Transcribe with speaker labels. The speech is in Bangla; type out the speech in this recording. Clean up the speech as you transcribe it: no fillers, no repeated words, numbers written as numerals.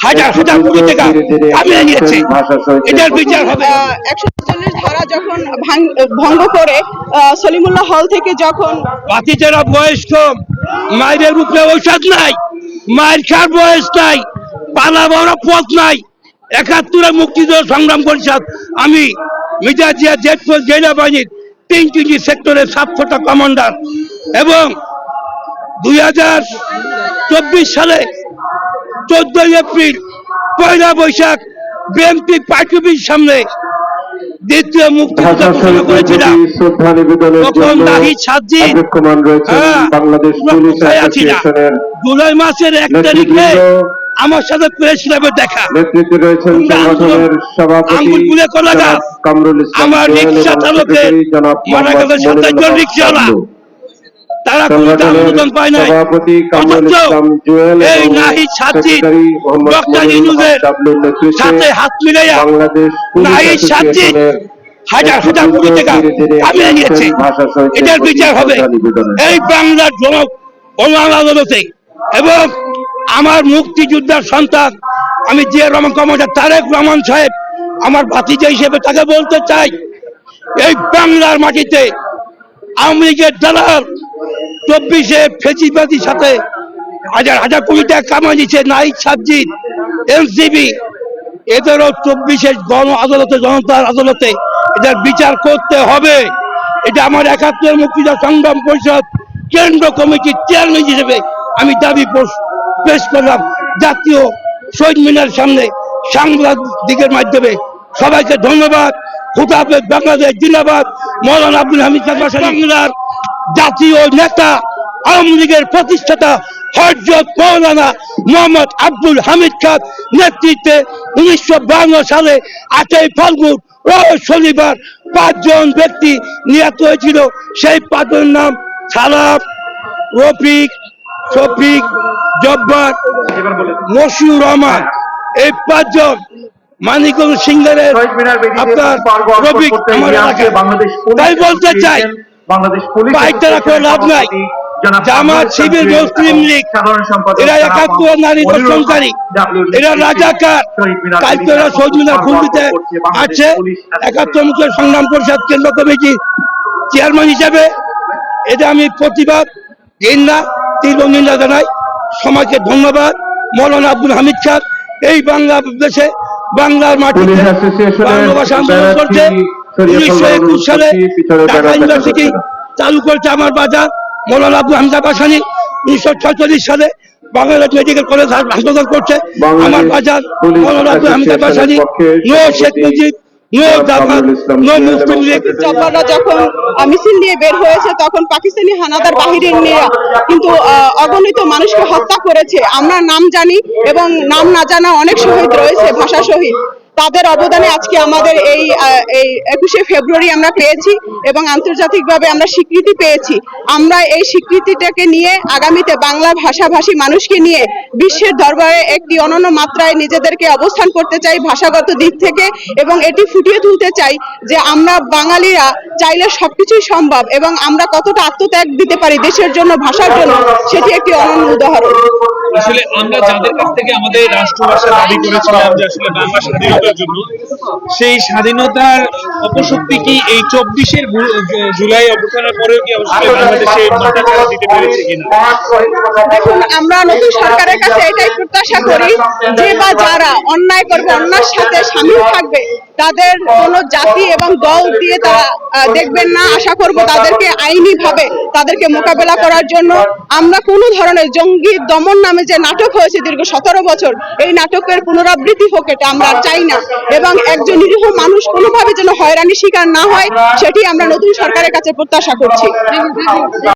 Speaker 1: হাজার হাজার কোটি টাকা কামিয়ে নিয়েছে, এটার বিচার হবে।
Speaker 2: 140 ধারা যখন ভঙ্গ করে সলিমুল্লাহ হল থেকে যখন
Speaker 1: বাতিজারা বয়স কম, মায়ের উপরে ঔষধ নাই, মায়ের খার বয়স নাই, পালা বড় পথ নাই। 71 মুক্তিযুদ্ধ সংগ্রাম পরিষদ, আমি মির্জা জেটফোর্স জেলা বাহিনীর 3টি সেক্টরের 700টা কমান্ডার এবং 2024 সালে 14 এপ্রিল 1 বৈশাখ বিএনপি পার্টি অফিসের সামনে দ্বিতীয় মুক্তিযুদ্ধ ঘোষণা করেছিলাম। তখন নাহিদ সাজ্জিদ জুলাই মাসের 1 তারিখে আমার সাথে প্রেস ক্লাবে দেখা, আঙ্গুল পুলে কলা গাছ, আমার রিক্সা চালকের মারা গেছে 27 জন রিক্সাওয়ালা, তারা কোনো অনুদান পায় নাই। অথচ এই নাহিদ সাজ্জিদ ডক্টর ইউনূসের সাথে হাত মিলাইয়া নাহিদ সাজ্জিদ হাজার হাজার কোটি টাকা কামিয়ে নিয়েছে, এটার বিচার হবে এই বাংলার জনক আদালতে। এবং আমার মুক্তিযোদ্ধার সন্তান, আমি জিয়া রহমান কমান্ডার তারেক রহমান সাহেব, আমার ভাতিজা হিসেবে তাকে বলতে চাই, এই বাংলার মাটিতে আওয়ামী লীগের দালাল 24-এ ফেসিবাদীর সাথে হাজার হাজার কোটি টাকা কামাই দিচ্ছে নাহিদ সাজ্জিদ, এনসিবি, এদেরও 24-এর গণ আদালতে, জনতার আদালতে এটার বিচার করতে হবে। এটা আমার 71 মুক্তিযুদ্ধ সংগ্রাম পরিষদ কেন্দ্র কমিটির চেয়ারম্যান হিসেবে আমি দাবি পেশ করলাম জাতীয় শহীদ মিনার সামনে সাংবাদিকের মাধ্যমে। সবাইকে ধন্যবাদ। খুদা হাফেজ, বাংলাদেশ জিন্দাবাদ। মৌলানা আব্দুল হামিদ বাংলার জাতীয় নেতা, আওয়ামী লীগের প্রতিষ্ঠাতা হযরত মৌলানা মোহাম্মদ আব্দুল হামিদ খান নেতৃত্বে 1952 সালে 8ই ফাল্গুন শনিবার 5 জন ব্যক্তি নিহত হয়েছিল। সেই 5 জনের নাম সালাম, রফিক, শফিক, জব্বার, মশিউর রহমান। এই 5 জন মানিকগঞ্জ সিঙ্গারের আপনার রফিক আমার এলাকায়। তাই বলতে চাই, বাইকটা করে লাভ নাই। জামাত, শিবির, মুসলিম লীগ এরা 71 নারী দর্শনকারী, এরা রাজাকার। কালকে এরা শহীদ মিনার খুন দিতে আছে। 71 মুক্তিযুদ্ধ সংগ্রাম পরিষদ কেন্দ্র কমিটির চেয়ারম্যান হিসেবে এটা আমি প্রতিবাদ, ঘৃণা, তীব্র নিন্দা জানাই। সমাজকে ধন্যবাদ। মৌলানা আব্দুল হামিদ খান এই বাংলাদেশে, বাংলার মাটিতে বাংলা ভাষা আন্দোলন করছে। 1921 সালে ঢাকা ইউনিভার্সিটি চালু করেছে আমার বাজার মৌলানা আব্দুল হামিদ বাসানি। 1946 সালে বাংলাদেশ মেডিকেল কলেজ হাসপাতাল করছে আমার বাজার মৌলানা আব্দুল হামিদ বাসানি। নো শেখ মুজিব, নো জামাত, নো মুসলিম লীগ।
Speaker 2: জব্বাররা যখন মিছিল নিয়ে বের হয়েছে তখন পাকিস্তানি হানাদার বাহিনীর নিয়ে কিন্তু অগণিত মানুষকে হত্যা করেছে। আমরা নাম জানি এবং নাম না জানা অনেক শহীদ রয়েছে, ভাষা শহীদ। তাদের অবদানে আজকে আমাদের এই 21শে ফেব্রুয়ারি আমরা পেয়েছি এবং আন্তর্জাতিকভাবে আমরা স্বীকৃতি পেয়েছি। আমরা এই স্বীকৃতিটাকে নিয়ে আগামীতে বাংলা ভাষাভাষী মানুষকে নিয়ে বিশ্বের দরবারে একটি অনন্য মাত্রায় নিজেদেরকে অবস্থান করতে চাই ভাষাগত দিক থেকে, এবং এটি ফুটিয়ে তুলতে চাই যে আমরা বাঙালিরা চাইলে সবকিছুই সম্ভব এবং আমরা কতটা আত্মত্যাগ দিতে পারি দেশের জন্য, ভাষার জন্য, সেটি একটি অনন্য উদাহরণ।
Speaker 3: আসলে আমরা যাদের কাছ থেকে আমাদের রাষ্ট্রভাষা দাবি করেছিলাম যে আসলে বাংলা স্বাধীনতার জন্য, সেই স্বাধীনতার অপশক্তি কি এই 24 জুলাই অভ্যুত্থানের পরেও কি বাংলাদেশে মাথা দিতে পেরেছে কিনা?
Speaker 2: দেখুন, আমরা নতুন সরকারের কাছে এটাই প্রত্যাশা করি যে বা যারা অন্যায় করবে, অন্যায়ের সাথে শামিল থাকবে, তাদের কোনো জাতি এবং দল দিয়ে তারা দেখবেন না। আশা করব তাদেরকে আইনি ভাবে তাদেরকে মোকাবেলা করার জন্য আমরা কোনো ধরনের জঙ্গি দমন নামে যে নাটক হয়েছে দীর্ঘ 17 বছর, এই নাটকের পুনরাবৃত্তি হোক এটা আমরা চাই না। এবং একজন নিরীহ মানুষ কোনোভাবে যেন হয়রানির শিকার না হয়, সেটি আমরা নতুন সরকারের কাছে প্রত্যাশা করছি।